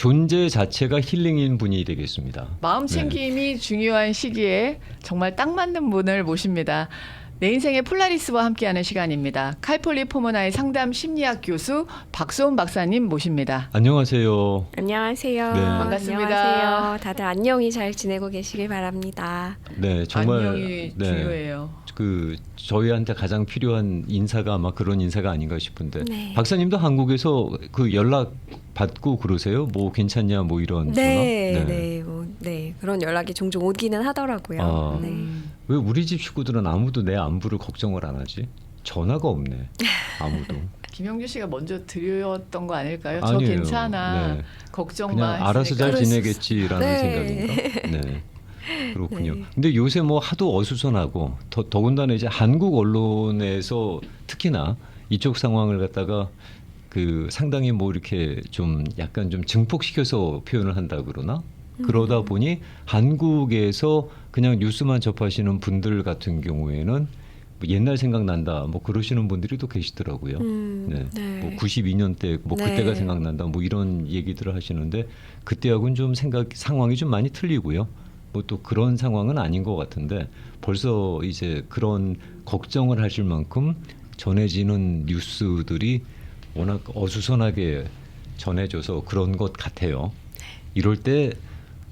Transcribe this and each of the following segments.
존재 자체가 힐링인 분이 되겠습니다. 마음 챙김이 중요한 시기에 정말 딱 맞는 분을 모십니다. 내 인생의 폴라리스와 함께하는 시간입니다. 칼폴리 포모나의 상담 심리학 교수 박소은 박사님 모십니다. 안녕하세요. 안녕하세요. 네. 반갑습니다. 안녕하세요. 다들 안녕히 잘 지내고 계시길 바랍니다. 네, 정말 안녕이 중요해요. 그 저희한테 가장 필요한 인사가 아마 그런 인사가 아닌가 싶은데 네. 박사님도 한국에서 그 연락 받고 그러세요? 뭐 괜찮냐 뭐 이런 전화? 네, 그런 연락이 종종 오기는 하더라고요. 아. 네. 왜 우리 집 식구들은 아무도 내 안부를 걱정을 안 하지? 전화가 없네. 아무도. 김영주 씨가 먼저 드렸던 거 아닐까요? 아니에요. 저 괜찮아. 네. 걱정 그냥 마. 알아서 잘 그럴 수 지내겠지라는 네. 생각인가? 네. 그렇군요. 네. 근데 요새 뭐 하도 어수선하고 더군다나 이제 한국 언론에서 특히나 이쪽 상황을 갖다가 그 상당히 뭐 이렇게 좀 약간 좀 증폭시켜서 표현을 한다 그러나 그러다 보니 한국에서 그냥 뉴스만 접하시는 분들 같은 경우에는 뭐 옛날 생각난다 뭐 그러시는 분들이 또 계시더라고요. 네. 네. 뭐 92년 때 뭐 네. 그때가 생각난다 뭐 이런 얘기들을 하시는데 그때하고는 좀 상황이 좀 많이 틀리고요. 뭐 또 그런 상황은 아닌 것 같은데 벌써 이제 그런 걱정을 하실 만큼 전해지는 뉴스들이 워낙 어수선하게 전해져서 그런 것 같아요. 이럴 때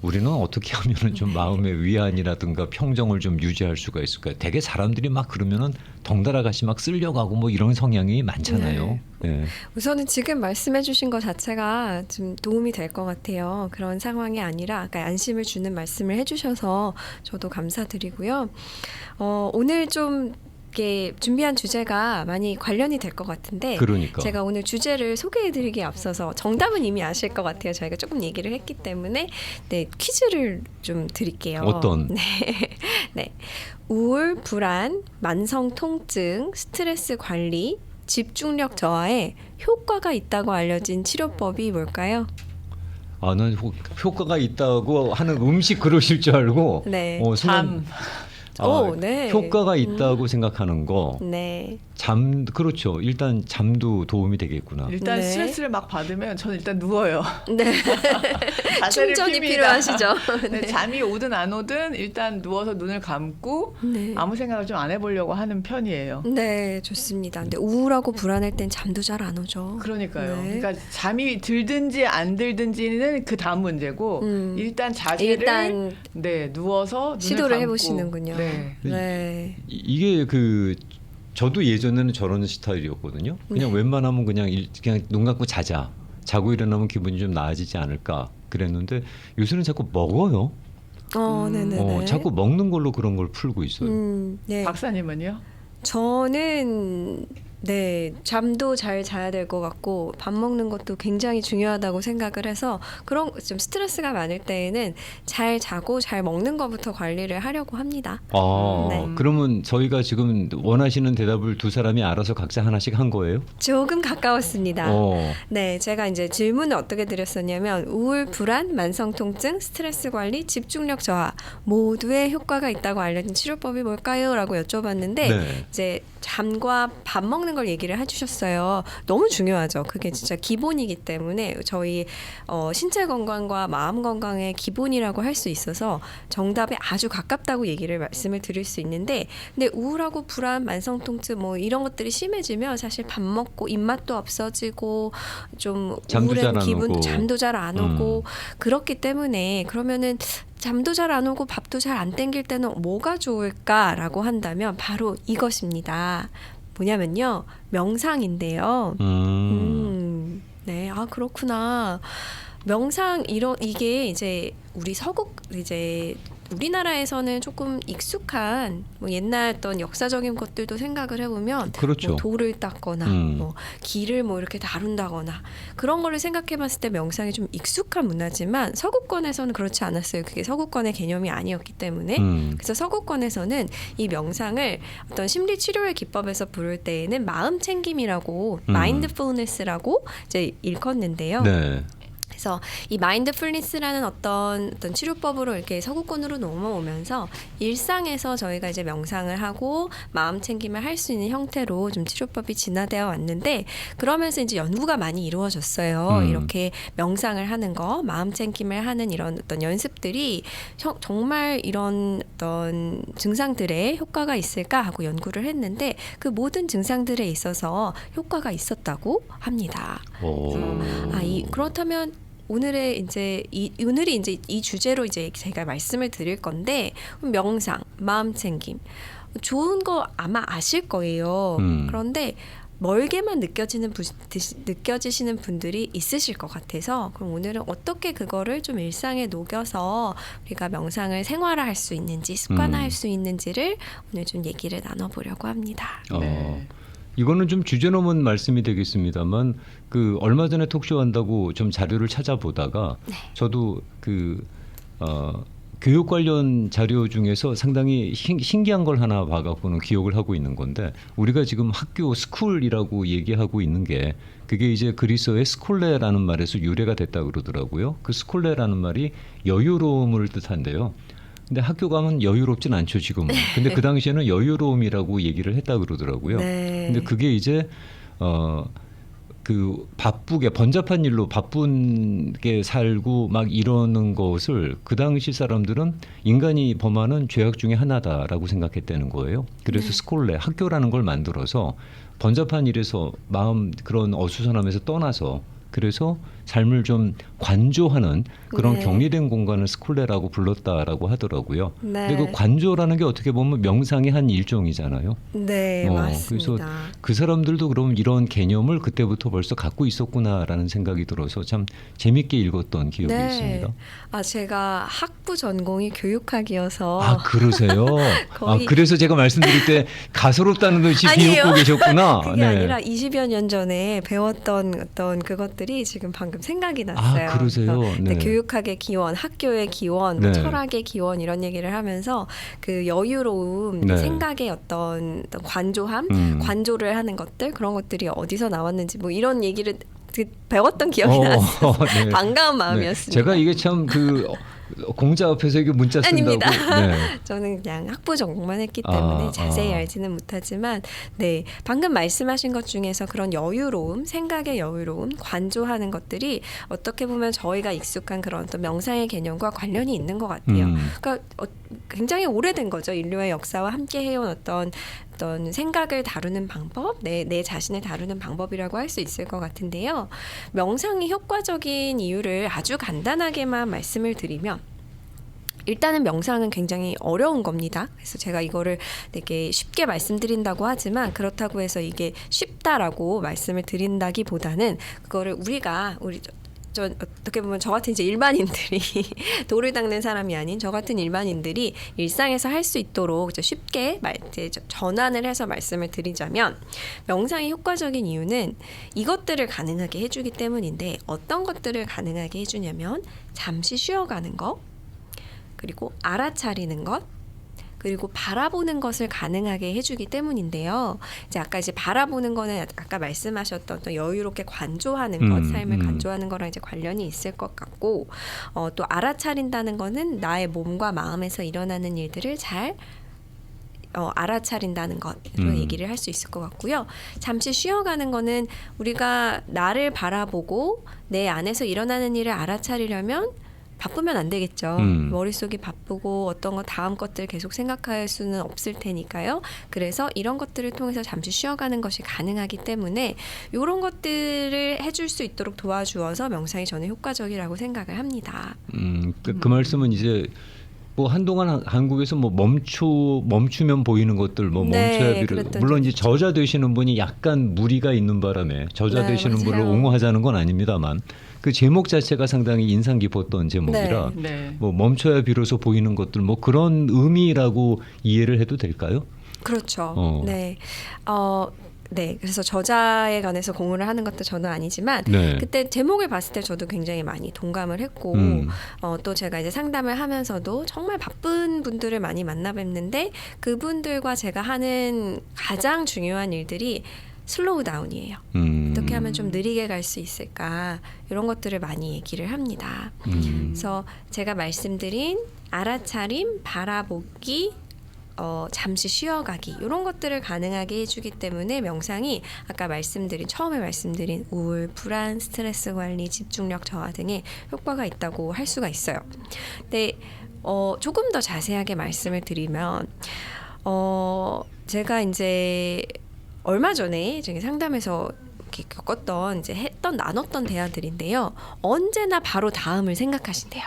우리는 어떻게 하면은 좀 마음의 위안이라든가 평정을 좀 유지할 수가 있을까요? 되게 사람들이 막 그러면은 덩달아 같이 막 쓸려가고 뭐 이런 성향이 많잖아요. 네. 우선은 지금 말씀해주신 것 자체가 좀 도움이 될 것 같아요. 그런 상황이 아니라 그러니까 안심을 주는 말씀을 해주셔서 저도 감사드리고요. 오늘 좀 이렇게 준비한 주제가 많이 관련이 될 것 같은데 그러니까. 제가 오늘 주제를 소개해드리기에 앞서서 정답은 이미 아실 것 같아요. 저희가 조금 얘기를 했기 때문에 네, 퀴즈를 좀 드릴게요. 어떤? 네. 우울, 불안, 만성 통증, 스트레스 관리, 집중력 저하에 효과가 있다고 알려진 치료법이 뭘까요? 아, 난 효과가 있다고 하는 음식 그러실 줄 알고 네. 순간 잠. 네. 효과가 있다고 생각하는 거. 네. 그렇죠. 일단 잠도 도움이 되겠구나. 일단 네. 스트레스를 막 받으면 저는 일단 누워요. 네. 자세를 충전이 핍니다. 필요하시죠? 네, 잠이 오든 안 오든 일단 누워서 눈을 감고 네. 아무 생각을 좀 안 해보려고 하는 편이에요. 네, 좋습니다. 근데 우울하고 불안할 땐 잠도 잘 안 오죠. 그러니까요. 네. 그러니까 잠이 들든지 안 들든지는 그 다음 문제고 일단 자세를 일단 네 누워서 눈을 시도를 감고. 해보시는군요. 네. 네. 이게 그 저도 예전에는 저런 스타일이었거든요. 그냥 네. 웬만하면 그냥 눈 감고 자자. 자고 일어나면 기분이 좀 나아지지 않을까 그랬는데 요새는 자꾸 먹어요. 네네네. 자꾸 먹는 걸로 그런 걸 풀고 있어요. 네. 박사님은요? 저는 네, 잠도 잘 자야 될 것 같고 밥 먹는 것도 굉장히 중요하다고 생각을 해서 그런 좀 스트레스가 많을 때에는 잘 자고 잘 먹는 것부터 관리를 하려고 합니다. 네. 그러면 저희가 지금 원하시는 대답을 두 사람이 알아서 각자 하나씩 한 거예요? 조금 가까웠습니다. 어. 네, 제가 이제 질문을 어떻게 드렸었냐면 우울, 불안, 만성 통증, 스트레스 관리, 집중력 저하 모두에 효과가 있다고 알려진 치료법이 뭘까요? 라고 여쭤봤는데 네. 이제 잠과 밥 먹는 걸 얘기를 해주셨어요. 너무 중요하죠. 그게 진짜 기본이기 때문에 저희 신체 건강과 마음 건강의 기본이라고 할 수 있어서 정답에 아주 가깝다고 말씀을 드릴 수 있는데 근데 우울하고 불안, 만성 통증 뭐 이런 것들이 심해지면 사실 밥 먹고 입맛도 없어지고 좀 잠도 잘 우울한 안 기분, 오고. 잠도 잘 안 오고 그렇기 때문에 그러면은 잠도 잘 안 오고 밥도 잘 안 땡길 때는 뭐가 좋을까라고 한다면 바로 이것입니다. 뭐냐면요. 명상인데요. 네. 아, 그렇구나. 명상 이게 이제 우리나라에서는 조금 익숙한 뭐 옛날 어떤 역사적인 것들도 생각을 해보면 그렇죠. 뭐 돌을 닦거나 뭐 길을 뭐 이렇게 다룬다거나 그런 거를 생각해봤을 때 명상이 좀 익숙한 문화지만 서구권에서는 그렇지 않았어요. 그게 서구권의 개념이 아니었기 때문에 그래서 서구권에서는 이 명상을 어떤 심리 치료의 기법에서 부를 때에는 마음 챙김이라고 마인드풀니스라고 이제 일컫는데요. 네. 그래서 이 마인드풀니스라는 어떤 치료법으로 이렇게 서구권으로 넘어오면서 일상에서 저희가 이제 명상을 하고 마음 챙김을 할 수 있는 형태로 좀 치료법이 진화되어 왔는데, 그러면서 이제 연구가 많이 이루어졌어요. 이렇게 명상을 하는 거, 마음 챙김을 하는 이런 어떤 연습들이 정말 이런 어떤 증상들에 효과가 있을까 하고 연구를 했는데, 그 모든 증상들에 있어서 효과가 있었다고 합니다. 그렇다면 오늘이 이제 이 주제로 이제 제가 말씀을 드릴 건데, 명상, 마음 챙김 좋은 거 아마 아실 거예요. 그런데 멀게만 느껴지시는 분들이 있으실 것 같아서, 그럼 오늘은 어떻게 그거를 좀 일상에 녹여서 우리가 명상을 생활화할 수 있는지, 습관화할 수 있는지를 오늘 좀 얘기를 나눠보려고 합니다. 네. 이거는 좀 주제 넘은 말씀이 되겠습니다만, 그 얼마 전에 톡쇼 한다고 좀 자료를 찾아보다가 저도 교육 관련 자료 중에서 상당히 신기한 걸 하나 봐갖고는 기억을 하고 있는 건데, 우리가 지금 학교 스쿨이라고 얘기하고 있는 게 그게 이제 그리스어의 스콜레라는 말에서 유래가 됐다 그러더라고요. 그 스콜레라는 말이 여유로움을 뜻한대요. 근데 학교 가면 여유롭진 않죠, 지금은. 근데 그 당시에는 여유로움이라고 얘기를 했다 그러더라고요. 네. 근데 그게 이제 그 바쁘게 번잡한 일로 바쁘게 살고 막 이러는 것을 그 당시 사람들은 인간이 범하는 죄악 중에 하나다라고 생각했다는 거예요. 그래서 스콜레, 학교라는 걸 만들어서 번잡한 일에서 마음 그런 어수선함에서 떠나서, 그래서 삶을 좀 관조하는 그런 격리된 공간을 스콜레라고 불렀다라고 하더라고요. 근데 그 관조라는 게 어떻게 보면 명상의 한 일종이잖아요. 네, 맞습니다. 그래서 그 사람들도 그럼 이런 개념을 그때부터 벌써 갖고 있었구나라는 생각이 들어서 참 재밌게 읽었던 기억이 있습니다. 제가 학부 전공이 교육학이어서. 그러세요? 거의 그래서 제가 말씀드릴 때 가소롭다는 듯이 비웃고 계셨구나. 그게 아니라 20여 년 전에 배웠던 어떤 그것들이 지금 방금 생각이 났어요. 그러세요? 네. 교육학의 기원, 학교의 기원, 네. 철학의 기원 이런 얘기를 하면서 그 여유로움, 네. 생각의 어떤 관조함, 관조를 하는 것들, 그런 것들이 어디서 나왔는지 뭐 이런 얘기를 배웠던 기억이 났어요. 네. 반가운 마음이었습니다. 제가 이게 참 공자 앞에서 이게 문자 쓴다고. 아닙니다. 네. 저는 그냥 학부 전공만 했기 때문에 자세히 알지는 못하지만, 네, 방금 말씀하신 것 중에서 그런 여유로움, 생각의 여유로움, 관조하는 것들이 어떻게 보면 저희가 익숙한 그런 어떤 명상의 개념과 관련이 있는 것 같아요. 그러니까 굉장히 오래된 거죠. 인류의 역사와 함께 해온 어떤 생각을 다루는 방법, 내 자신을 다루는 방법이라고 할 수 있을 것 같은데요. 명상이 효과적인 이유를 아주 간단하게만 말씀을 드리면, 일단은 명상은 굉장히 어려운 겁니다. 그래서 제가 이거를 되게 쉽게 말씀드린다고 하지만, 그렇다고 해서 이게 쉽다라고 말씀을 드린다기보다는 그거를 어떻게 보면 저 같은 이제 일반인들이 돌을 닦는 사람이 아닌 저 같은 일반인들이 일상에서 할 수 있도록 쉽게 전환을 해서 말씀을 드리자면, 명상이 효과적인 이유는 이것들을 가능하게 해주기 때문인데, 어떤 것들을 가능하게 해주냐면 잠시 쉬어가는 것, 그리고 알아차리는 것, 그리고 바라보는 것을 가능하게 해주기 때문인데요. 아까 바라보는 거는 아까 말씀하셨던 또 여유롭게 관조하는 것, 삶을 관조하는 거랑 관련이 있을 것 같고, 또 알아차린다는 거는 나의 몸과 마음에서 일어나는 일들을 잘 알아차린다는 것으로 얘기를 할 수 있을 것 같고요. 잠시 쉬어가는 거는 우리가 나를 바라보고 내 안에서 일어나는 일을 알아차리려면 바쁘면 안 되겠죠. 머릿속이 바쁘고 어떤 거 다음 것들 계속 생각할 수는 없을 테니까요. 그래서 이런 것들을 통해서 잠시 쉬어가는 것이 가능하기 때문에 이런 것들을 해줄 수 있도록 도와주어서 명상이 저는 효과적이라고 생각을 합니다. 그 말씀은 이제 뭐 한동안 한국에서 뭐 멈추면 보이는 것들 멈춰야 물론 이제 저자 되시는 분이 약간 무리가 있는 바람에 저자 되시는 분을 옹호하자는 건 아닙니다만, 그 제목 자체가 상당히 인상 깊었던 제목이라 뭐 멈춰야 비로소 보이는 것들 뭐 그런 의미라고 이해를 해도 될까요? 그렇죠. 네. 네, 그래서 저자에 관해서 공부를 하는 것도 저는 아니지만 그때 제목을 봤을 때 저도 굉장히 많이 동감을 했고 또 제가 이제 상담을 하면서도 정말 바쁜 분들을 많이 만나 뵙는데 그분들과 제가 하는 가장 중요한 일들이 슬로우 다운이에요. 어떻게 하면 좀 느리게 갈 수 있을까? 이런 것들을 많이 얘기를 합니다. 그래서 제가 말씀드린 알아차림, 바라보기, 잠시 쉬어가기 이런 것들을 가능하게 해주기 때문에 명상이 아까 처음에 말씀드린 우울, 불안, 스트레스 관리, 집중력 저하 등의 효과가 있다고 할 수가 있어요. 근데 조금 더 자세하게 말씀을 드리면 제가 이제 얼마 전에 저기 상담에서 이렇게 겪었던 나눴던 대화들인데요. 언제나 바로 다음을 생각하신대요.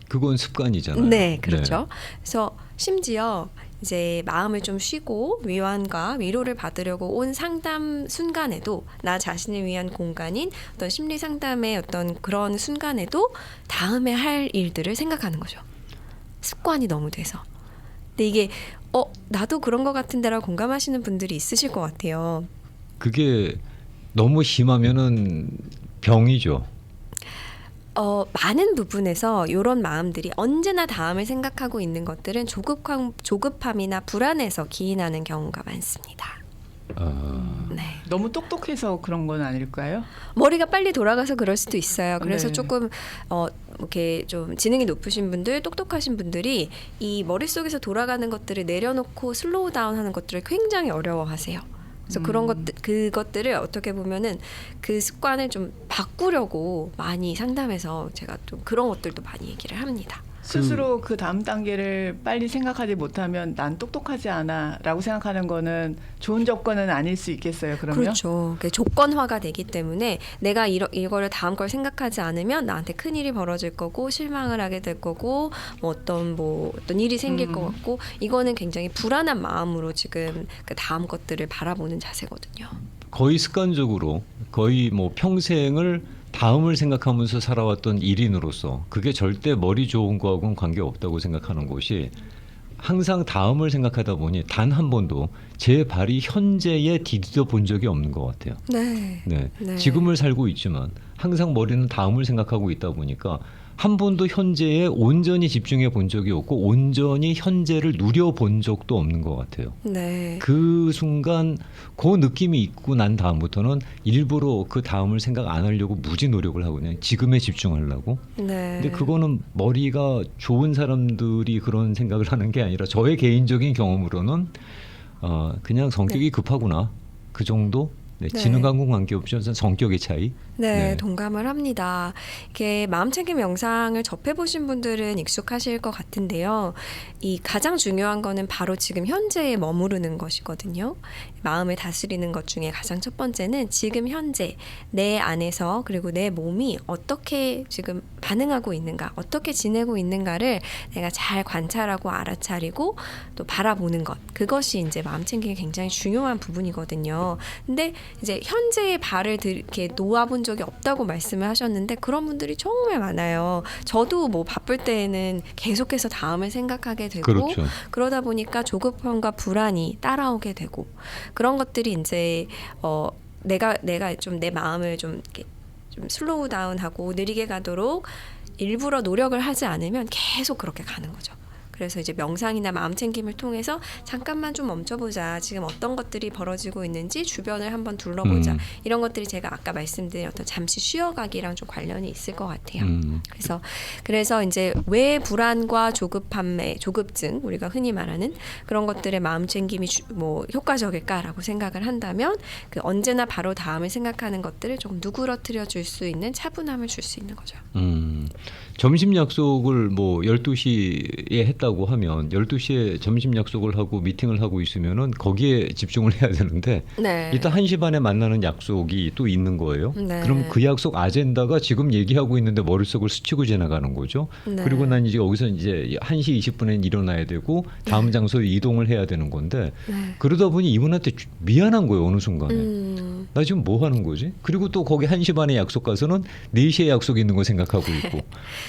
그건 습관이잖아요. 네, 그렇죠. 그래서 심지어 이제 마음을 좀 쉬고 위안과 위로를 받으려고 온 상담 순간에도 나 자신을 위한 공간인 어떤 심리 상담의 어떤 그런 순간에도 다음에 할 일들을 생각하는 거죠. 습관이 너무 돼서. 근데 이게 나도 그런 것 같은데라고 공감하시는 분들이 있으실 것 같아요. 그게 너무 심하면은 병이죠. 많은 부분에서 이런 마음들이 언제나 다음을 생각하고 있는 것들은 조급함이나 불안에서 기인하는 경우가 많습니다. 네. 너무 똑똑해서 그런 건 아닐까요? 머리가 빨리 돌아가서 그럴 수도 있어요. 그래서 네. 조금 이렇게 좀 지능이 높으신 분들, 똑똑하신 분들이 이 머릿속에서 돌아가는 것들을 내려놓고 슬로우 다운하는 것들을 굉장히 어려워하세요. 그래서 그것들을 어떻게 보면은 그 습관을 좀 바꾸려고 많이 상담해서 제가 좀 그런 것들도 많이 얘기를 합니다. 스스로 그 다음 단계를 빨리 생각하지 못하면 난 똑똑하지 않아라고 생각하는 거는 좋은 조건은 아닐 수 있겠어요. 그러면 그렇죠. 조건화가 되기 때문에 내가 이거를 다음 걸 생각하지 않으면 나한테 큰 일이 벌어질 거고 실망을 하게 될 거고 어떤 일이 생길 것 같고 이거는 굉장히 불안한 마음으로 지금 그 다음 것들을 바라보는 자세거든요. 거의 습관적으로 거의 뭐 평생을 다음을 생각하면서 살아왔던 일인으로서 그게 절대 머리 좋은 거하고는 관계없다고 생각하는 것이 항상 다음을 생각하다 보니 단 한 번도 제 발이 현재에 디디어 본 적이 없는 것 같아요. 네. 네. 네. 지금을 살고 있지만 항상 머리는 다음을 생각하고 있다 보니까 한 번도 현재에 온전히 집중해 본 적이 없고 온전히 현재를 누려본 적도 없는 것 같아요. 네. 그 순간 그 느낌이 있고 난 다음부터는 일부러 그 다음을 생각 안 하려고 무지 노력을 하고 그냥 지금에 집중하려고. 네. 근데 그거는 머리가 좋은 사람들이 그런 생각을 하는 게 아니라 저의 개인적인 경험으로는 그냥 성격이 급하구나 그 정도. 네, 네. 지능하고는 관계없죠. 성격의 차이. 네, 네. 동감을 합니다. 이게 마음챙김 명상을 접해보신 분들은 익숙하실 것 같은데요. 이 가장 중요한 거는 바로 지금 현재에 머무르는 것이거든요. 마음을 다스리는 것 중에 가장 첫 번째는 지금 현재 내 안에서 그리고 내 몸이 어떻게 지금 반응하고 있는가, 어떻게 지내고 있는가를 내가 잘 관찰하고 알아차리고 또 바라보는 것. 그것이 이제 마음챙김이 굉장히 중요한 부분이거든요. 근데 이제 현재의 발을 이렇게 놓아본 적이 없다고 말씀을 하셨는데 그런 분들이 정말 많아요. 저도 뭐 바쁠 때에는 계속해서 다음을 생각하게 되고 그렇죠. 그러다 보니까 조급함과 불안이 따라오게 되고 그런 것들이 이제 내가 좀 내 마음을 좀 이렇게 좀 슬로우 다운하고 느리게 가도록 일부러 노력을 하지 않으면 계속 그렇게 가는 거죠. 그래서 이제 명상이나 마음챙김을 통해서 잠깐만 좀 멈춰보자. 지금 어떤 것들이 벌어지고 있는지 주변을 한번 둘러보자. 이런 것들이 제가 아까 말씀드린 어떤 잠시 쉬어가기랑 좀 관련이 있을 것 같아요. 그래서 이제 왜 불안과 조급증 우리가 흔히 말하는 그런 것들의 마음챙김이 효과적일까라고 생각을 한다면 그 언제나 바로 다음을 생각하는 것들을 조금 누그러뜨려 줄 수 있는 차분함을 줄 수 있는 거죠. 점심 약속을 뭐 12시에 했다고 하면 12시에 점심 약속을 하고 미팅을 하고 있으면은 거기에 집중을 해야 되는데 네. 일단 1시 반에 만나는 약속이 또 있는 거예요. 네. 그럼 그 약속 아젠다가 지금 얘기하고 있는데 머릿속을 스치고 지나가는 거죠. 네. 그리고 난 이제 여기서 이제 1시 20분에 일어나야 되고 다음 장소에 이동을 해야 되는 건데 네. 그러다 보니 이분한테 미안한 거예요. 어느 순간에. 나 지금 뭐 하는 거지? 그리고 또 거기 1시 반에 약속 가서는 4시에 약속 있는 거 생각하고 있고.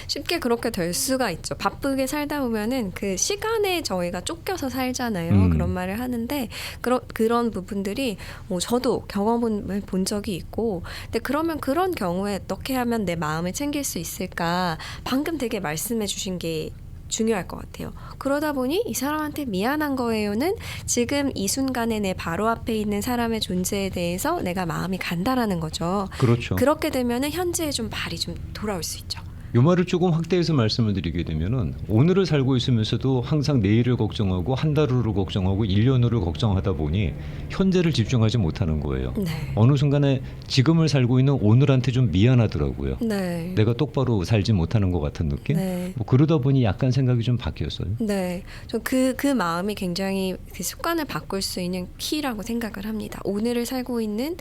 쉽게 그렇게 될 수가 있죠. 바쁘게 살다 보면은 그 시간에 저희가 쫓겨서 살잖아요. 그런 말을 하는데 그런 부분들이 저도 경험을 본 적이 있고 근데 그러면 그런 경우에 어떻게 하면 내 마음을 챙길 수 있을까 방금 되게 말씀해 주신 게 중요할 것 같아요. 그러다 보니 이 사람한테 미안한 거예요는 지금 이 순간에 내 바로 앞에 있는 사람의 존재에 대해서 내가 마음이 간다라는 거죠. 그렇죠. 그렇게 되면은 현재에 좀 발이 좀 돌아올 수 있죠. 이 말을 조금 확대해서 말씀을 드리게 되면은 오늘을 살고 있으면서도 항상 내일을 걱정하고 한 달 후를 걱정하고 1년 후를 걱정하다 보니 현재를 집중하지 못하는 거예요. 네. 어느 순간에 지금을 살고 있는 오늘한테 좀 미안하더라고요. 네. 내가 똑바로 살지 못하는 것 같은 느낌? 네. 뭐 그러다 보니 약간 생각이 좀 바뀌었어요. 네, 그 마음이 굉장히 그 습관을 바꿀 수 있는 키라고 생각을 합니다. 오늘을 살고 있는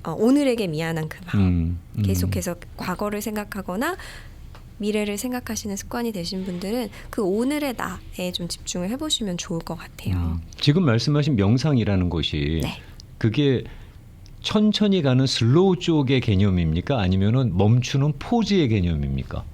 오늘에게 미안한 그 마음. 계속해서 과거를 생각하거나 미래를 생각하시는 습관이 되신 분들은 그 오늘의 나에 좀 집중을 해보시면 좋을 것 같아요. 지금 말씀하신 명상이라는 것이 네. 그게 천천히 가는 슬로우 쪽의 개념입니까? 아니면은 멈추는 포즈의 개념입니까?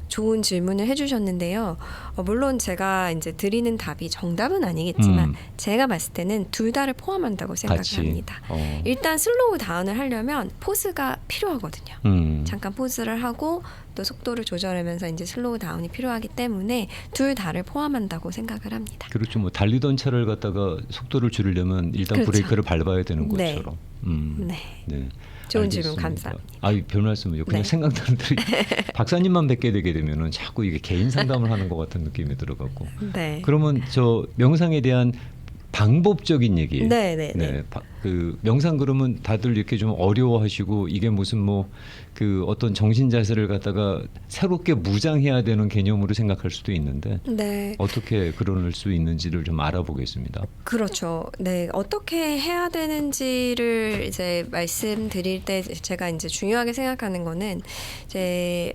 좋은 질문을 해주셨는데요. 물론 제가 이제 드리는 답이 정답은 아니겠지만 제가 봤을 때는 둘 다를 포함한다고 생각을 같이. 합니다. 일단 슬로우 다운을 하려면 포즈가 필요하거든요. 잠깐 포즈를 하고 또 속도를 조절하면서 이제 슬로우 다운이 필요하기 때문에 둘 다를 포함한다고 생각을 합니다. 그렇죠. 뭐 달리던 차를 갖다가 속도를 줄이려면 일단 그렇죠. 브레이크를 밟아야 되는 네. 것처럼. 네. 네. 좋은 질문 알겠습니다. 감사합니다. 아유, 별 말씀을요. 그냥 네. 생각나는 대로 박사님만 뵙게 되게 되면은 자꾸 이게 개인 상담을 하는 것 같은 느낌이 들어갖고. 네. 그러면 저 명상에 대한 방법적인 얘기. 네. 그 명상 그러면 다들 이렇게 좀 어려워하시고 이게 무슨 뭐 그 어떤 정신 자세를 갖다가 새롭게 무장해야 되는 개념으로 생각할 수도 있는데 네. 어떻게 그럴 수 있는지를 좀 알아보겠습니다. 그렇죠. 네. 어떻게 해야 되는지를 이제 말씀드릴 때 제가 이제 중요하게 생각하는 거는 이제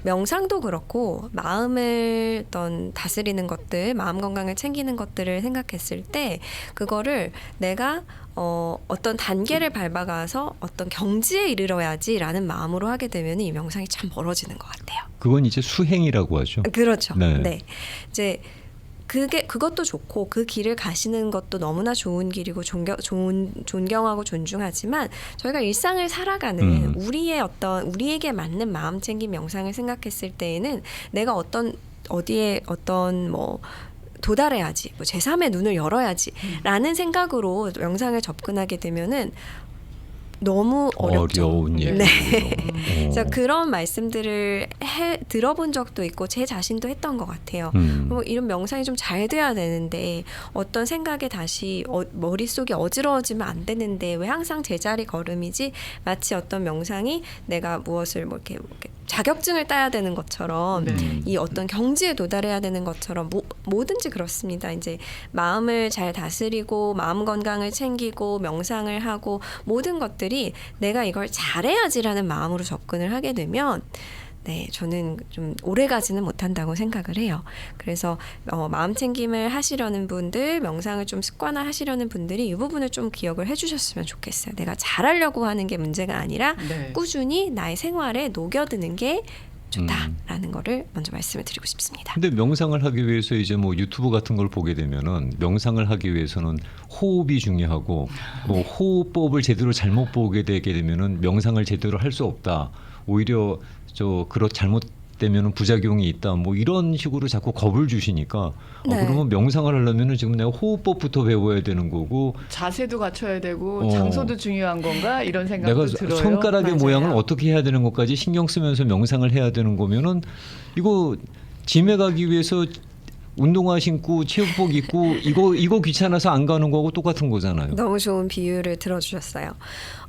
명상도 그렇고 마음을 어떤 다스리는 것들, 마음 건강을 챙기는 것들을 생각했을 때 그거를 내가 어떤 단계를 밟아가서 어떤 경지에 이르러야지라는 마음으로 하게 되면 이 명상이 참 멀어지는 것 같아요. 그건 이제 수행이라고 하죠. 그렇죠. 네. 네. 이제 그것도 좋고 그 길을 가시는 것도 너무나 좋은 길이고 존경하고 존중하지만 저희가 일상을 살아가는 우리에게 맞는 마음 챙김 명상을 생각했을 때에는 내가 어디에 뭐 도달해야지, 뭐 제3의 눈을 열어야지라는 생각으로 명상을 접근하게 되면은 너무 어렵죠. 어려운 얘기로. 네. 그래서 그런 말씀들을 들어본 적도 있고 제 자신도 했던 것 같아요. 뭐 이런 명상이 좀 잘 돼야 되는데 어떤 생각에 다시 머릿속이 어지러워지면 안 되는데 왜 항상 제자리 걸음이지? 마치 어떤 명상이 내가 무엇을 뭐 이렇게 자격증을 따야 되는 것처럼 이 어떤 경지에 도달해야 되는 것처럼 뭐든지 그렇습니다. 이제 마음을 잘 다스리고 마음 건강을 챙기고 명상을 하고 모든 것들이 내가 이걸 잘해야지라는 마음으로 접근을 하게 되면 네, 저는 좀 오래 가지는 못한다고 생각을 해요. 그래서 마음 챙김을 하시려는 분들, 명상을 좀 습관화하시려는 분들이 이 부분을 좀 기억을 해주셨으면 좋겠어요. 내가 잘하려고 하는 게 문제가 아니라 꾸준히 나의 생활에 녹여드는 게 좋다라는 거를 먼저 말씀을 드리고 싶습니다. 근데 명상을 하기 위해서 이제 뭐 유튜브 같은 걸 보게 되면은 명상을 하기 위해서는 호흡이 중요하고 뭐 호흡법을 제대로 잘못 보게 되게 되면은 명상을 제대로 할 수 없다. 오히려 잘못되면은 부작용이 있다. 뭐 이런 식으로 자꾸 겁을 주시니까 그러면 명상을 하려면은 지금 내가 호흡법부터 배워야 되는 거고 자세도 갖춰야 되고 장소도 중요한 건가 이런 생각도 내가 들어요. 손가락의 맞아요. 모양을 어떻게 해야 되는 것까지 신경 쓰면서 명상을 해야 되는 거면은 이거 짐에 가기 위해서 운동화 신고 체육복 입고 이거 귀찮아서 안 가는 거하고 똑같은 거잖아요. 너무 좋은 비유를 들어주셨어요.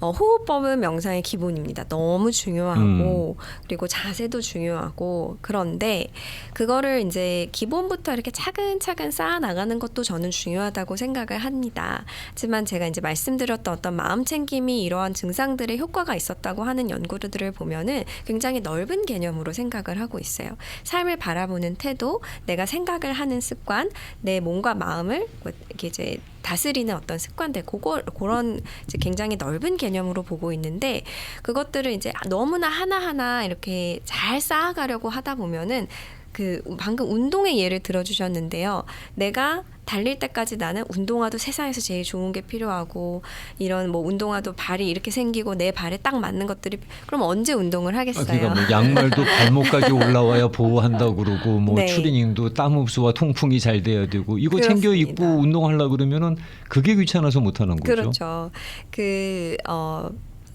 호흡법은 명상의 기본입니다. 너무 중요하고 그리고 자세도 중요하고 그런데 그거를 이제 기본부터 이렇게 차근차근 쌓아 나가는 것도 저는 중요하다고 생각을 합니다. 하지만 제가 이제 말씀드렸던 어떤 마음 챙김이 이러한 증상들의 효과가 있었다고 하는 연구들을 보면은 굉장히 넓은 개념으로 생각을 하고 있어요. 삶을 바라보는 태도, 내가 생각을 하는 습관, 내 몸과 마음을 이렇게 이제 다스리는 어떤 습관들, 그런 이제 굉장히 넓은 개념으로 보고 있는데 그것들을 이제 너무나 하나하나 이렇게 잘 쌓아가려고 하다 보면은 그 방금 운동의 예를 들어주셨는데요. 내가 달릴 때까지 나는 운동화도 세상에서 제일 좋은 게 필요하고 이런 뭐 운동화도 발이 이렇게 생기고 내 발에 딱 맞는 것들이 그럼 언제 운동을 하겠어요? 그러니까 뭐 양말도 발목까지 올라와야 보호한다고 그러고 뭐 네. 추리닝도 땀 흡수와 통풍이 잘 돼야 되고 이거 그렇습니다. 챙겨 입고 운동하려고 그러면은 그게 귀찮아서 못 하는 거죠. 그렇죠.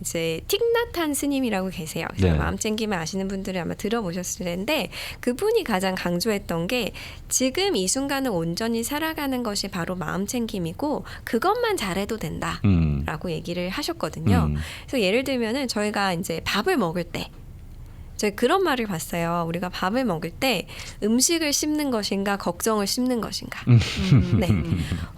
이제 틱나탄 스님이라고 계세요. 그래서 네. 마음 챙김을 아시는 분들은 아마 들어보셨을 텐데 그분이 가장 강조했던 게 지금 이 순간을 온전히 살아가는 것이 바로 마음 챙김이고 그것만 잘해도 된다. 라고 얘기를 하셨거든요. 그래서 예를 들면은 저희가 이제 밥을 먹을 때 저희 그런 말을 봤어요. 우리가 밥을 먹을 때 음식을 씹는 것인가 걱정을 씹는 것인가. 네.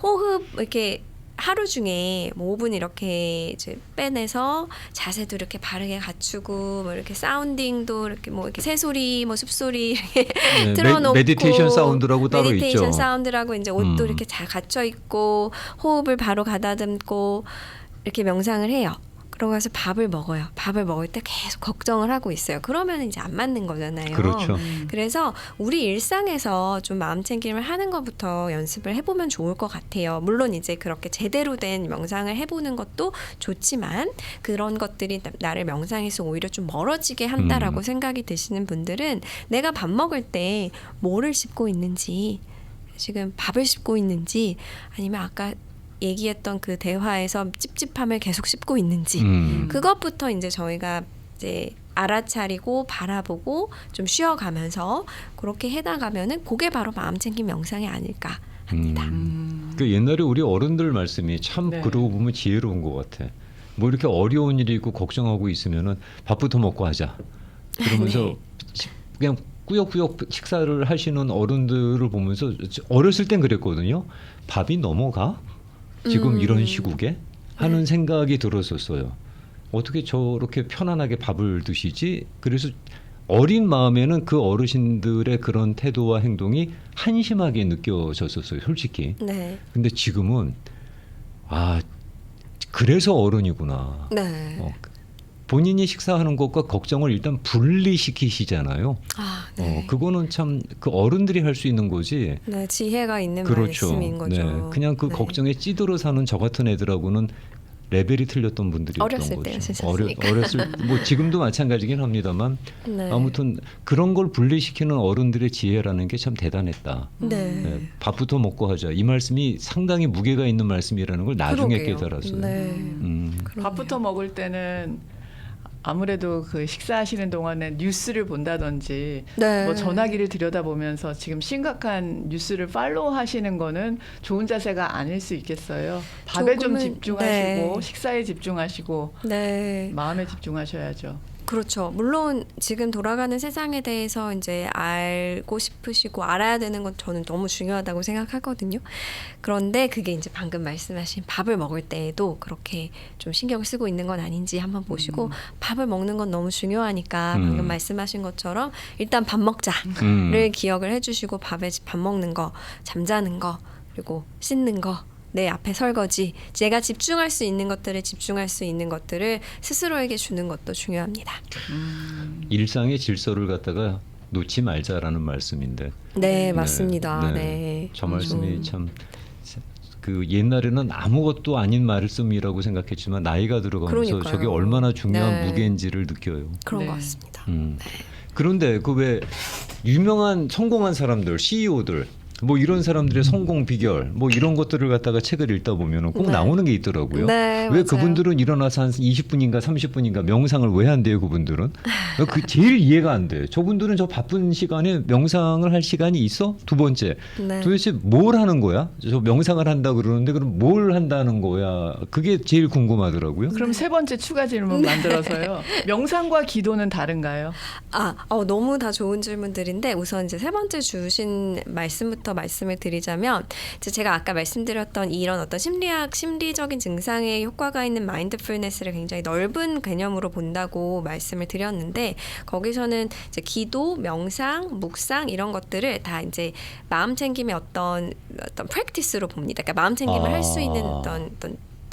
호흡 이렇게 하루 중에 뭐 5분 이렇게 이제 빼내서 자세도 이렇게 바르게 갖추고 뭐 이렇게 사운딩도 이렇게 뭐 이렇게 새소리 뭐 숲소리 이렇게 네, 틀어놓고 메디테이션 사운드라고 따로 메디테이션 있죠. 사운드라고 이제 옷도 이렇게 잘 갖춰 입고 호흡을 바로 가다듬고 이렇게 명상을 해요. 그러고 나서 밥을 먹어요. 밥을 먹을 때 계속 걱정을 하고 있어요. 그러면 이제 안 맞는 거잖아요. 그렇죠. 그래서 우리 일상에서 좀 마음 챙김을 하는 것부터 연습을 해보면 좋을 것 같아요. 물론 이제 그렇게 제대로 된 명상을 해보는 것도 좋지만 그런 것들이 나를 명상에서 오히려 좀 멀어지게 한다라고 생각이 드시는 분들은 내가 밥 먹을 때 뭐를 씹고 있는지 지금 밥을 씹고 있는지 아니면 아까 얘기했던 그 대화에서 찝찝함을 계속 씹고 있는지 그것부터 이제 저희가 이제 알아차리고 바라보고 좀 쉬어가면서 그렇게 해나가면은 그게 바로 마음챙김 명상이 아닐까 합니다. 그 옛날에 우리 어른들 말씀이 참 네. 그러고 보면 지혜로운 것 같아. 뭐 이렇게 어려운 일이 있고 걱정하고 있으면은 밥부터 먹고 하자. 그러면서 네. 그냥 꾸역꾸역 식사를 하시는 어른들을 보면서 어렸을 땐 그랬거든요. 밥이 넘어가? 지금 이런 시국에? 하는 생각이 들었었어요. 어떻게 저렇게 편안하게 밥을 드시지? 그래서 어린 마음에는 그 어르신들의 그런 태도와 행동이 한심하게 느껴졌었어요. 솔직히. 네. 근데 지금은 아 그래서 어른이구나. 네. 본인이 식사하는 것과 걱정을 일단 분리시키시잖아요. 아, 네. 그거는 참 그 어른들이 할 수 있는 거지. 네, 지혜가 있는 그렇죠. 말씀인 거죠. 네. 그냥 그 네. 걱정에 찌들어 사는 저 같은 애들하고는 레벨이 틀렸던 분들이었던 어렸을 거죠. 때였으셨으니까. 어렸을 뭐 지금도 마찬가지긴 합니다만 네. 아무튼 그런 걸 분리시키는 어른들의 지혜라는 게 참 대단했다. 네. 네, 밥부터 먹고 하자. 이 말씀이 상당히 무게가 있는 말씀이라는 걸 나중에 그러게요. 깨달았어요. 네. 그러네요. 밥부터 먹을 때는 아무래도 그 식사하시는 동안에 뉴스를 본다든지 네. 뭐 전화기를 들여다보면서 지금 심각한 뉴스를 팔로우하시는 거는 좋은 자세가 아닐 수 있겠어요. 밥에 좀 조금은, 집중하시고 네. 식사에 집중하시고 네. 마음에 집중하셔야죠. 그렇죠. 물론 지금 돌아가는 세상에 대해서 이제 알고 싶으시고 알아야 되는 건 저는 너무 중요하다고 생각하거든요. 그런데 그게 이제 방금 말씀하신 밥을 먹을 때에도 그렇게 좀 신경을 쓰고 있는 건 아닌지 한번 보시고 밥을 먹는 건 너무 중요하니까 방금 말씀하신 것처럼 일단 밥 먹자를 기억을 해주시고 밥 먹는 거, 잠자는 거, 그리고 씻는 거 내 앞에 설거지, 제가 집중할 수 있는 것들을 집중할 수 있는 것들을 스스로에게 주는 것도 중요합니다. 일상의 질서를 갖다가 놓지 말자라는 말씀인데. 네, 맞습니다. 네. 저 말씀이 참 그 옛날에는 아무것도 아닌 말씀이라고 생각했지만 나이가 들어가면서 그러니까요. 저게 얼마나 중요한 네. 무게인지를 느껴요. 그런 네. 것 같습니다. 그런데 그 왜 유명한 성공한 사람들, CEO들 뭐 이런 사람들의 성공 비결 뭐 이런 것들을 갖다가 책을 읽다 보면은 꼭 네. 나오는 게 있더라고요. 네, 왜 맞아요. 그분들은 일어나서 한 20분인가 30분인가 명상을 왜 한대요, 그분들은? 그 제일 이해가 안 돼. 저분들은 저 바쁜 시간에 명상을 할 시간이 있어? 두 번째. 네. 도대체 뭘 하는 거야? 저 명상을 한다 그러는데 그럼 뭘 한다는 거야? 그게 제일 궁금하더라고요. 그럼 세 번째 추가 질문 만들어서요. 명상과 기도는 다른가요? 너무 다 좋은 질문들인데 우선 이제 세 번째 주신 말씀부터 말씀을 드리자면 이제 제가 아까 말씀드렸던 이런 어떤 심리적인 증상에 효과가 있는 마인드풀니스를 굉장히 넓은 개념으로 본다고 말씀을 드렸는데 거기서는 이제 기도, 명상, 묵상 이런 것들을 다 이제 마음 챙김의 어떤 프랙티스로 봅니다. 그러니까 마음 챙김을 할 수 있는 어떤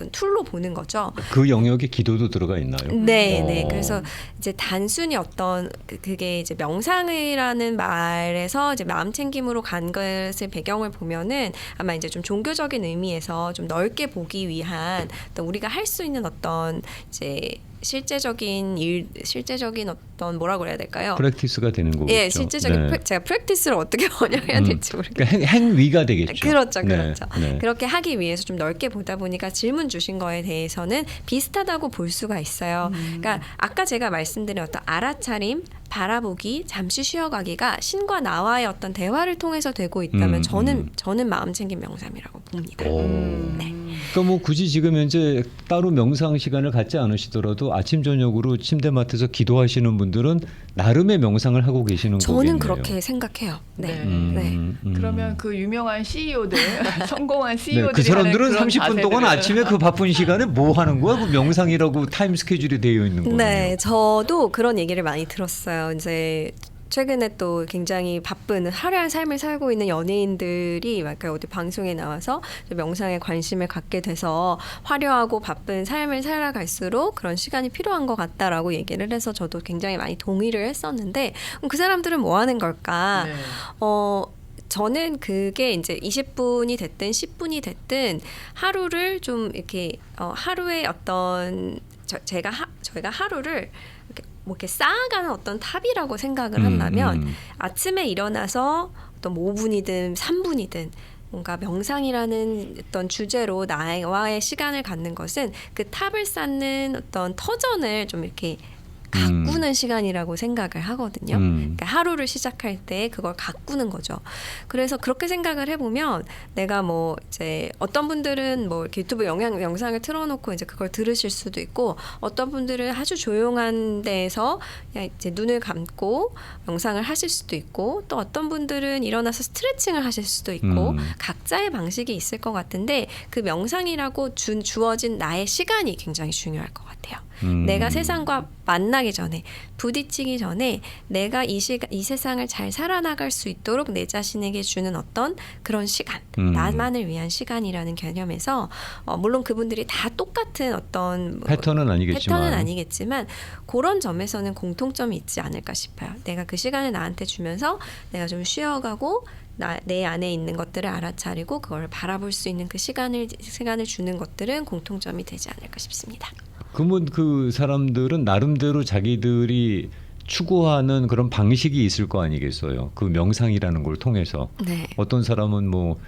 어떤 툴로 보는 거죠. 그 영역에 기도도 들어가 있나요? 네, 어. 네. 그래서 이제 단순히 어떤 그게 이제 명상이라는 말에서 이제 마음 챙김으로 간 것을 배경을 보면은 아마 이제 좀 종교적인 의미에서 좀 넓게 보기 위한 어떤 우리가 할 수 있는 어떤 이제 실제적인 어떤 뭐라고 그래야 될까요? 프랙티스가 되는 거겠죠. 예, 실제적인 네. 제가 프랙티스를 어떻게 번역해야 될지 모르겠어요. 그러니까 행위가 되겠죠. 그렇죠, 네, 그렇죠. 네. 그렇게 하기 위해서 좀 넓게 보다 보니까 질문 주신 거에 대해서는 비슷하다고 볼 수가 있어요. 그러니까 아까 제가 말씀드린 어떤 알아차림, 바라보기, 잠시 쉬어가기가 신과 나와의 어떤 대화를 통해서 되고 있다면 저는 마음챙김 명상이라고 봅니다. 오. 네. 그러니까 뭐 굳이 지금 현재 따로 명상 시간을 갖지 않으시더라도 아침 저녁으로 침대맡에서 기도하시는 분들은 나름의 명상을 하고 계시는 거겠네요. 저는 그렇게 생각해요. 네. 네. 그러면 그 유명한 CEO들, 성공한 CEO들이 그 사람들은 하는 그런 30분 동안 자세들은 아침에 그 바쁜 시간에 뭐 하는 거야? 그 명상이라고 타임 스케줄이 되어 있는 거예요. 네, 저도 그런 얘기를 많이 들었어요. 이제 최근에 또 굉장히 바쁜 화려한 삶을 살고 있는 연예인들이 막 어디 방송에 나와서 명상에 관심을 갖게 돼서 화려하고 바쁜 삶을 살아갈수록 그런 시간이 필요한 것 같다라고 얘기를 해서 저도 굉장히 많이 동의를 했었는데 그 사람들은 뭐 하는 걸까? 네. 저는 그게 이제 20분이 됐든 10분이 됐든 하루를 좀 이렇게 하루에 어떤 저희가 하루를 뭐 이렇게 쌓아가는 어떤 탑이라고 생각을 한다면 아침에 일어나서 어떤 5분이든 3분이든 뭔가 명상이라는 어떤 주제로 나와의 시간을 갖는 것은 그 탑을 쌓는 어떤 터전을 좀 이렇게 가꾸는 시간이라고 생각을 하거든요. 그러니까 하루를 시작할 때 그걸 가꾸는 거죠. 그래서 그렇게 생각을 해보면 내가 뭐 이제 어떤 분들은 뭐 이렇게 유튜브 영상을 틀어놓고 이제 그걸 들으실 수도 있고 어떤 분들은 아주 조용한 데에서 그냥 이제 눈을 감고 명상을 하실 수도 있고 또 어떤 분들은 일어나서 스트레칭을 하실 수도 있고 각자의 방식이 있을 것 같은데 그 명상이라고 주어진 나의 시간이 굉장히 중요할 것 같아요. 내가 세상과 만나기 전에 부딪히기 전에 내가 이 세상을 잘 살아나갈 수 있도록 내 자신에게 주는 어떤 그런 시간 나만을 위한 시간이라는 개념에서 물론 그분들이 다 똑같은 어떤 패턴은 아니겠지만 그런 점에서는 공통점이 있지 않을까 싶어요. 내가 그 시간을 나한테 주면서 내가 좀 쉬어가고 내 안에 있는 것들을 알아차리고 그걸 바라볼 수 있는 그 시간을 주는 것들은 공통점이 되지 않을까 싶습니다. 그러면 그 사람들은 나름대로 자기들이 추구하는 그런 방식이 있을 거 아니겠어요. 그 명상이라는 걸 통해서 네. 어떤 사람은 뭐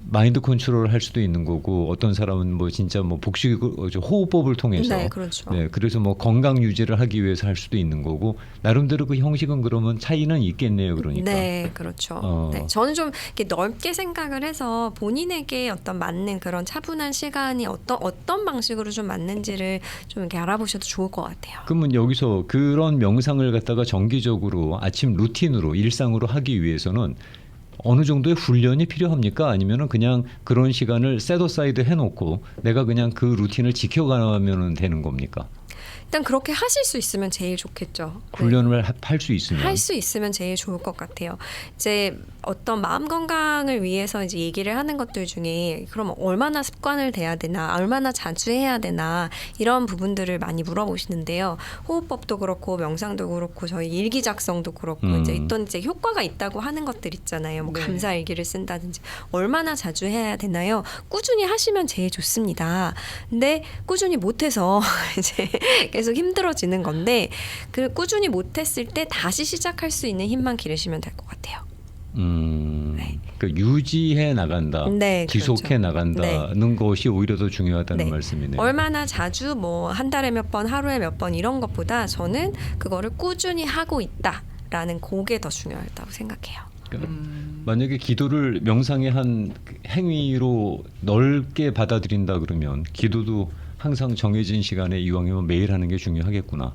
마인드 컨트롤을 할 수도 있는 거고 어떤 사람은 뭐 진짜 뭐 복식 호흡법을 통해서 네, 그렇죠. 네, 그래서 뭐 건강 유지를 하기 위해서 할 수도 있는 거고 나름대로 그 형식은 그러면 차이는 있겠네요. 그러니까. 네, 그렇죠. 네, 저는 좀 이렇게 넓게 생각을 해서 본인에게 어떤 맞는 그런 차분한 시간이 어떤 방식으로 좀 맞는지를 좀 이렇게 알아보셔도 좋을 것 같아요. 그러면 여기서 그런 명상을 갖다가 정기적으로 아침 루틴으로 일상으로 하기 위해서는 어느 정도의 훈련이 필요합니까? 아니면은 그냥 그런 시간을 셋어사이드 해놓고 내가 그냥 그 루틴을 지켜가면 되는 겁니까? 일단 그렇게 하실 수 있으면 제일 좋겠죠. 훈련을 할 수 있으면 할 수 있으면 제일 좋을 것 같아요. 이제 어떤 마음 건강을 위해서 이제 얘기를 하는 것들 중에 그럼 얼마나 습관을 돼야 되나, 얼마나 자주 해야 되나 이런 부분들을 많이 물어보시는데요. 호흡법도 그렇고 명상도 그렇고 저희 일기 작성도 그렇고 이제 효과가 있다고 하는 것들 있잖아요. 뭐 네. 감사 일기를 쓴다든지 얼마나 자주 해야 되나요? 꾸준히 하시면 제일 좋습니다. 근데 꾸준히 못해서 이제 계속 힘들어지는 건데 그 꾸준히 못했을 때 다시 시작할 수 있는 힘만 기르시면 될 것 같아요. 네. 그러니까 유지해 나간다, 네, 지속해 그렇죠. 나간다는 것이 오히려 더 중요하다는 네. 말씀이네요. 얼마나 자주 뭐 한 달에 몇 번, 하루에 몇 번 이런 것보다 저는 그거를 꾸준히 하고 있다라는 그게 더 중요하다고 생각해요. 그러니까 만약에 기도를 명상의 한 행위로 넓게 받아들인다 그러면 기도도 항상 정해진 시간에 이왕이면 매일 하는 게 중요하겠구나.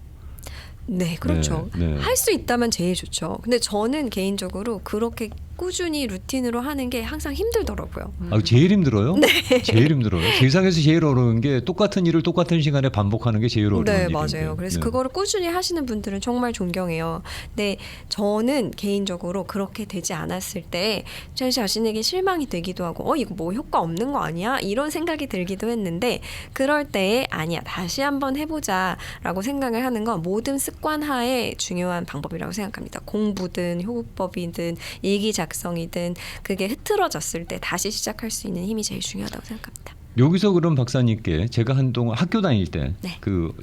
네, 그렇죠. 네, 네. 할 수 있다면 제일 좋죠. 근데 저는 개인적으로 그렇게 꾸준히 루틴으로 하는 게 항상 힘들더라고요. 아, 제일 힘들어요? 제일 힘들어요. 세상에서 제일 어려운 게 똑같은 일을 똑같은 시간에 반복하는 게 제일 어려운 네, 일인데. 맞아요. 그래서 네. 그거를 꾸준히 하시는 분들은 정말 존경해요. 근데 저는 개인적으로 그렇게 되지 않았을 때 제 자신에게 실망이 되기도 하고 이거 뭐 효과 없는 거 아니야? 이런 생각이 들기도 했는데 그럴 때에 아니야. 다시 한번 해보자라고 생각을 하는 건 모든 습관화의 중요한 방법이라고 생각합니다. 공부든 효법이든 일기 작성이든 그게 흐트러졌을 때 다시 시작할 수 있는 힘이 제일 중요하다고 생각합니다. 여기서 그럼 박사님께 제가 한동안 학교 다닐 때 네. 그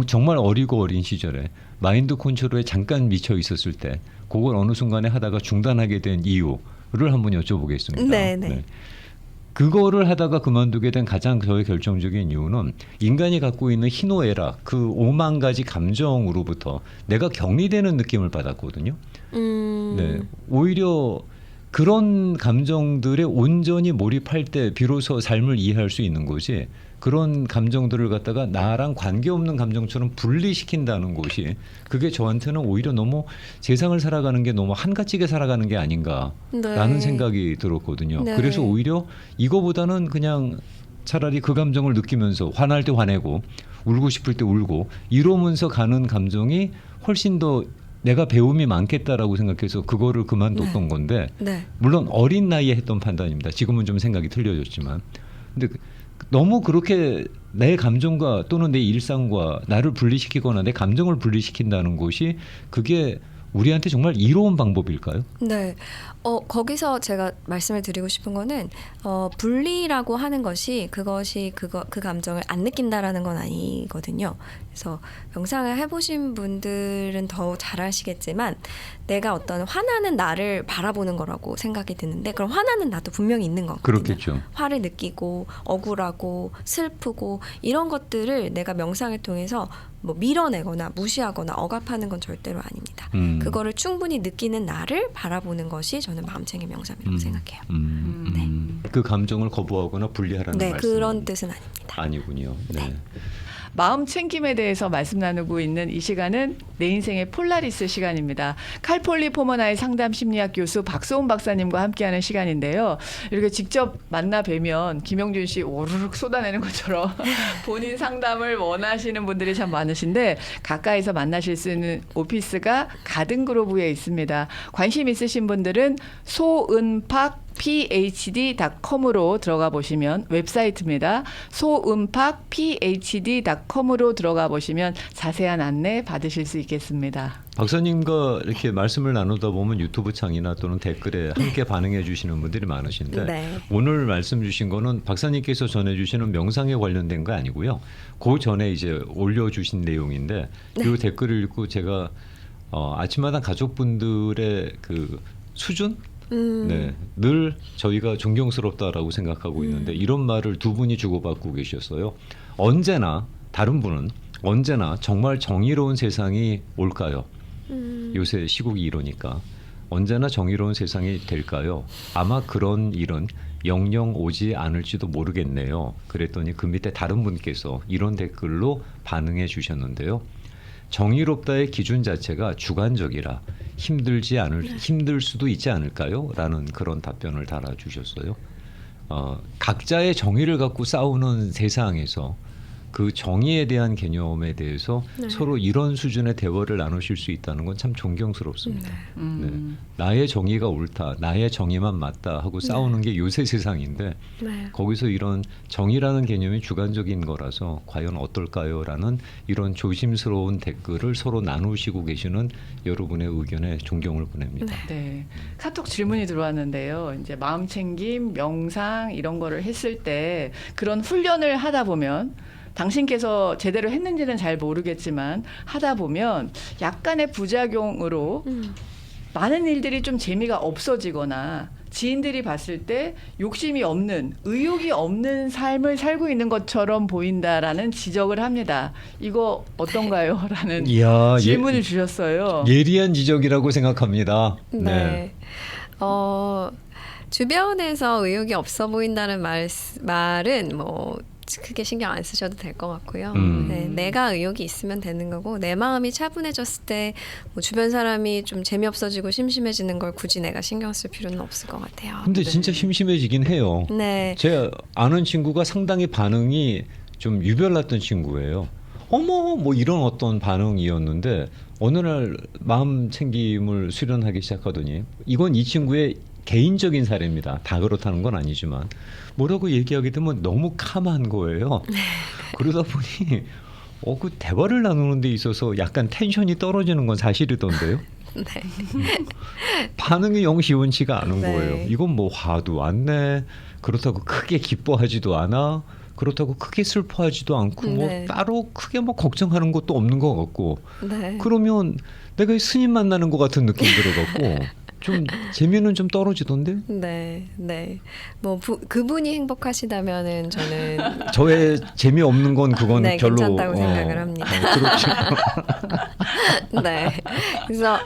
정말 어리고 어린 시절에 마인드 컨트롤에 잠깐 미쳐 있었을 때 그걸 어느 순간에 하다가 중단하게 된 이유를 한번 여쭤보겠습니다. 네. 그거를 하다가 그만두게 된 가장 저의 결정적인 이유는 인간이 갖고 있는 희노애락 그 5만 가지 감정으로부터 내가 격리되는 느낌을 받았거든요. 네, 오히려 그런 감정들에 온전히 몰입할 때 비로소 삶을 이해할 수 있는 거지. 그런 감정들을 갖다가 나랑 관계없는 감정처럼 분리시킨다는 것이 그게 저한테는 오히려 너무 세상을 살아가는 게 너무 한가지게 살아가는 게 아닌가라는 네. 생각이 들었거든요. 네. 그래서 오히려 이거보다는 그냥 차라리 그 감정을 느끼면서 화날 때 화내고 울고 싶을 때 울고 이러면서 가는 감정이 훨씬 더 내가 배움이 많겠다라고 생각해서 그거를 그만뒀던 네. 건데 네. 물론 어린 나이에 했던 판단입니다. 지금은 좀 생각이 틀려졌지만 근데 너무 그렇게 내 감정과 또는 내 일상과 나를 분리시키거나 내 감정을 분리시킨다는 것이 그게 우리한테 정말 이로운 방법일까요? 네. 거기서 제가 말씀을 드리고 싶은 거는 분리라고 하는 것이 그 감정을 안 느낀다라는 건 아니거든요. 그래서 명상을 해보신 분들은 더 잘 아시겠지만 내가 어떤 화나는 나를 바라보는 거라고 생각이 드는데 그럼 화나는 나도 분명히 있는 거거든요. 그렇겠죠. 화를 느끼고 억울하고 슬프고 이런 것들을 내가 명상을 통해서 뭐 밀어내거나 무시하거나 억압하는 건 절대로 아닙니다. 그거를 충분히 느끼는 나를 바라보는 것이 저는 마음챙김 명상이라고 생각해요. 그 감정을 거부하거나 분리하라는 네, 말씀 그런 뜻은 아닙니다. 아니군요. 네. 마음 챙김에 대해서 말씀 나누고 있는 이 시간은 내 인생의 폴라리스 시간입니다. 칼폴리 포머나의 상담 심리학 교수 박소은 박사님과 함께하는 시간인데요. 이렇게 직접 만나 뵈면 김영준 씨 오르륵 쏟아내는 것처럼 본인 상담을 원하시는 분들이 참 많으신데 가까이서 만나실 수 있는 오피스가 가든그로브에 있습니다. 관심 있으신 분들은 소은팍 phd.com으로 들어가 보시면 웹사이트입니다. 소은팍 phd.com으로 들어가 보시면 자세한 안내 받으실 수 있겠습니다. 박사님과 이렇게 말씀을 나누다 보면 유튜브 창이나 또는 댓글에 함께 반응해 주시는 분들이 많으신데 네. 오늘 말씀 주신 거는 박사님께서 전해 주시는 명상에 관련된 거 아니고요. 그 전에 이제 올려주신 내용인데 이 댓글을 읽고 제가 아침마다 가족분들의 그 수준 네, 늘 저희가 존경스럽다라고 생각하고 있는데 이런 말을 두 분이 주고받고 계셨어요. 언제나 다른 분은 언제나 정말 정의로운 세상이 올까요? 요새 시국이 이러니까 언제나 정의로운 세상이 될까요? 아마 그런 일은 영영 오지 않을지도 모르겠네요. 그랬더니 그 밑에 다른 분께서 이런 댓글로 반응해 주셨는데요. 정의롭다의 기준 자체가 주관적이라 힘들 수도 있지 않을까요? 라는 그런 답변을 달아주셨어요. 각자의 정의를 갖고 싸우는 세상에서 그 정의에 대한 개념에 대해서 서로 이런 수준의 대화를 나누실 수 있다는 건 참 존경스럽습니다. 네. 나의 정의가 옳다, 나의 정의만 맞다 하고 싸우는 게 요새 세상인데 거기서 이런 정의라는 개념이 주관적인 거라서 과연 어떨까요? 라는 이런 조심스러운 댓글을 서로 나누시고 계시는 여러분의 의견에 존경을 보냅니다. 네. 카톡 질문이 들어왔는데요. 이제 마음 챙김, 명상 이런 거를 했을 때 그런 훈련을 하다 보면 당신께서 제대로 했는지는 잘 모르겠지만 하다 보면 약간의 부작용으로 많은 일들이 좀 재미가 없어지거나 지인들이 봤을 때 욕심이 없는 의욕이 없는 삶을 살고 있는 것처럼 보인다라는 지적을 합니다. 이거 어떤가요? 라는 이야, 질문을 주셨어요. 예리한 지적이라고 생각합니다. 네. 주변에서 의욕이 없어 보인다는 말은 뭐 크게 신경 안 쓰셔도 될 것 같고요. 음. 네, 내가 의욕이 있으면 되는 거고 내 마음이 차분해졌을 때 뭐 주변 사람이 좀 재미없어지고 심심해지는 걸 굳이 내가 신경 쓸 필요는 없을 것 같아요. 근데 진짜 심심해지긴 해요. 네. 제 아는 친구가 상당히 반응이 좀 유별났던 친구예요. 어머 뭐 이런 어떤 반응이었는데 어느 날 마음 챙김을 수련하기 시작하더니 이건 이 친구의 개인적인 사례입니다. 다 그렇다는 건 아니지만 뭐라고 얘기하게 되면 너무 캄한 거예요. 그러다 보니 그 대화를 나누는 데 있어서 약간 텐션이 떨어지는 건 사실이던데요. 네. 반응이 영 시원치가 않은 네. 거예요. 이건 뭐 화도 안 내. 그렇다고 크게 기뻐하지도 않아. 그렇다고 크게 슬퍼하지도 않고 뭐 네. 따로 크게 뭐 걱정하는 것도 없는 것 같고 네. 그러면 내가 스님 만나는 것 같은 느낌 들어갖고 좀 재미는 좀 떨어지던데 네, 네. 뭐 그분이 행복하시다면은 저는 저의 재미없는 건 그건 네, 별로 괜찮다고 생각을 합니다. 그렇죠. 네. 그래서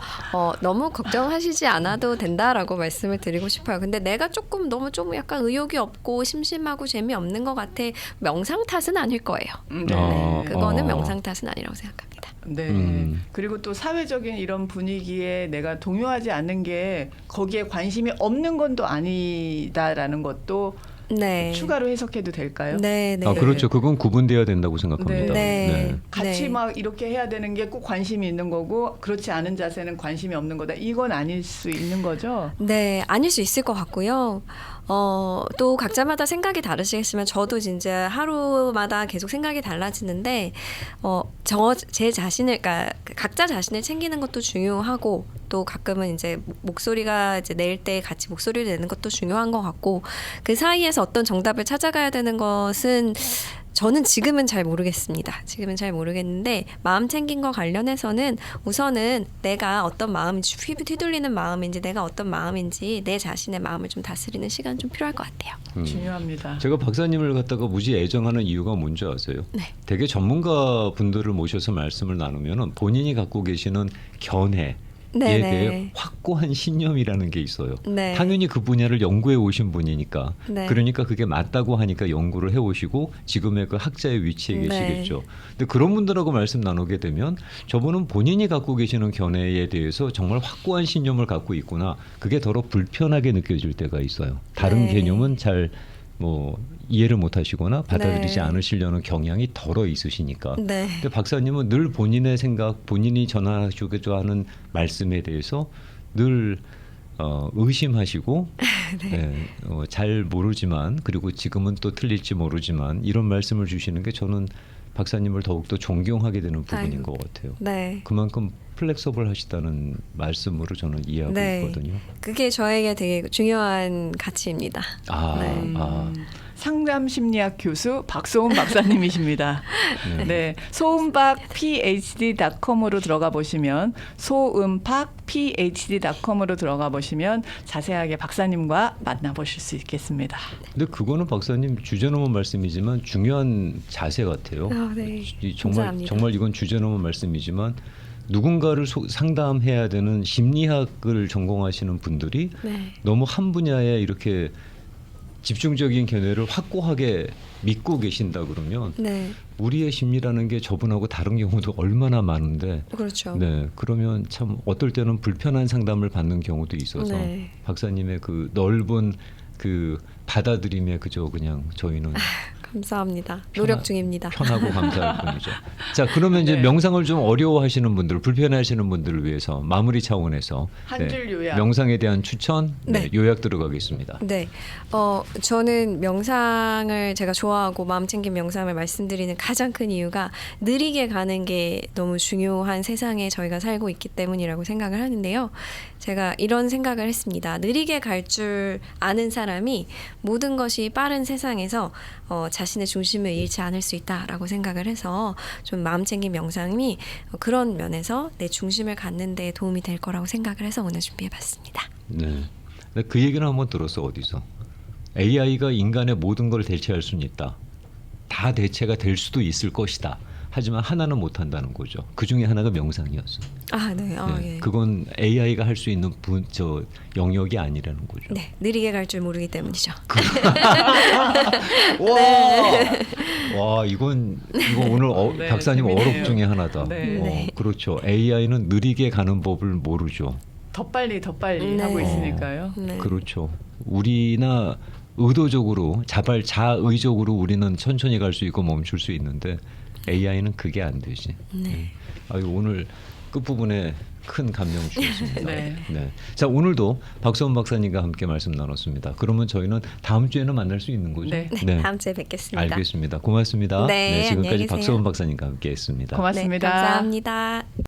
너무 걱정하시지 않아도 된다라고 말씀을 드리고 싶어요. 근데 내가 너무 좀 약간 의욕이 없고 심심하고 재미없는 것 같아. 명상 탓은 아닐 거예요. 네. 그거는 명상 탓은 아니라고 생각합니다. 네. 그리고 또 사회적인 이런 분위기에 내가 동요하지 않는 게 거기에 관심이 없는 건 또 아니다라는 것도 네. 추가로 해석해도 될까요? 네, 네. 아 그렇죠. 그건 구분돼야 된다고 생각합니다. 네. 같이 네. 막 이렇게 해야 되는 게 꼭 관심이 있는 거고 그렇지 않은 자세는 관심이 없는 거다. 이건 아닐 수 있는 거죠. 네, 아닐 수 있을 것 같고요. 또 각자마다 생각이 다르시겠지만 저도 진짜 하루마다 계속 생각이 달라지는데 제 자신을 그러니까 각자 자신을 챙기는 것도 중요하고 또 가끔은 이제 목소리가 이제 낼 때 같이 목소리를 내는 것도 중요한 것 같고 그 사이에서 어떤 정답을 찾아가야 되는 것은 저는 지금은 잘 모르겠습니다. 지금은 잘 모르겠는데 마음 챙긴 거 관련해서는 우선은 내가 어떤 마음인지 휘둘리는 마음인지 내가 어떤 마음인지 내 자신의 마음을 좀 다스리는 시간 좀 필요할 것 같아요. 중요합니다. 제가 박사님을 갖다가 무지 애정하는 이유가 뭔지 아세요? 네. 되게 전문가 분들을 모셔서 말씀을 나누면은 본인이 갖고 계시는 견해 네, 에 네. 대해 확고한 신념이라는 게 있어요. 네. 당연히 그 분야를 연구해 오신 분이니까 네. 그러니까 그게 맞다고 하니까 연구를 해 오시고 지금의 그 학자의 위치에 네. 계시겠죠. 근데 그런 분들하고 말씀 나누게 되면 저분은 본인이 갖고 계시는 견해에 대해서 정말 확고한 신념을 갖고 있구나. 그게 더러 불편하게 느껴질 때가 있어요. 다른 네. 개념은 잘 뭐 이해를 못 하시거나 받아들이지 네. 않으시려는 경향이 덜어 있으시니까. 네. 근데 박사님은 늘 본인의 생각, 본인이 전하고자 하는 말씀에 대해서 늘 의심하시고 네, 잘 모르지만 그리고 지금은 또 틀릴지 모르지만 이런 말씀을 주시는 게 저는 박사님을 더욱더 존경하게 되는 부분인 아이고. 것 같아요. 네. 그만큼 플렉서블 하시다는 말씀으로 저는 이해하고 네. 있거든요. 그게 저에게 되게 중요한 가치입니다. 아, 네. 아. 상담 심리학 교수 박소은 박사님이십니다. 네. 네, 소음박 phd.com으로 들어가 보시면 소음박 phd.com으로 들어가 보시면 자세하게 박사님과 만나보실 수 있겠습니다. 근데 그거는 박사님 주제넘은 말씀이지만 중요한 자세 같아요. 네. 정말 감사합니다. 정말 이건 주제넘은 말씀이지만 누군가를 상담해야 되는 심리학을 전공하시는 분들이 네. 너무 한 분야에 이렇게 집중적인 견해를 확고하게 믿고 계신다 그러면 네. 우리의 심리라는 게 저분하고 다른 경우도 얼마나 많은데 그렇죠. 네 그러면 참 어떨 때는 불편한 상담을 받는 경우도 있어서 네. 박사님의 그 넓은 그 받아들임에 그저 그냥 저희는 감사합니다. 노력 중입니다. 편하고 감사할 뿐이죠. 자 그러면 이제 네. 명상을 좀 어려워하시는 분들, 불편해하시는 분들을 위해서 마무리 차원에서 한 줄 요약. 명상에 대한 추천, 네. 요약 들어가겠습니다. 네. 저는 명상을 제가 좋아하고 마음 챙긴 명상을 말씀드리는 가장 큰 이유가 느리게 가는 게 너무 중요한 세상에 저희가 살고 있기 때문이라고 생각을 하는데요. 제가 이런 생각을 했습니다. 느리게 갈 줄 아는 사람이 모든 것이 빠른 세상에서 자신의 중심을 잃지 않을 수 있다라고 생각을 해서 좀 마음 챙긴 명상이 그런 면에서 내 중심을 갖는 데 도움이 될 거라고 생각을 해서 오늘 준비해봤습니다. 네. 근데 그 얘기는 한번 들었어 어디서? AI가 인간의 모든 걸 대체할 수는 있다. 다 대체가 될 수도 있을 것이다. 하지만 하나는 못 한다는 거죠. 그 중에 하나가 명상이었어. 아, 네. 네. 예. 그건 AI가 할 수 있는 영역이 아니라는 거죠. 네, 느리게 갈 줄 모르기 때문이죠. 와. 와 이건 오늘 네, 박사님 재밌네요. 어록 중에 하나다. 네. 네. 그렇죠. AI는 느리게 가는 법을 모르죠. 더 빨리 네. 하고 있으니까요. 네. 그렇죠. 우리나 의도적으로 자의적으로 우리는 천천히 갈 수 있고 멈출 수 있는데 AI는 그게 안 되지. 네. 아유 오늘 끝부분에 큰 감명 주셨습니다. 네. 자 오늘도 박수원 박사님과 함께 말씀 나눴습니다. 그러면 저희는 다음 주에는 만날 수 있는 거죠? 네. 네, 다음 주에 뵙겠습니다. 알겠습니다. 고맙습니다. 네, 안녕히 지금까지 계세요. 박수원 박사님과 함께했습니다. 고맙습니다. 네, 감사합니다.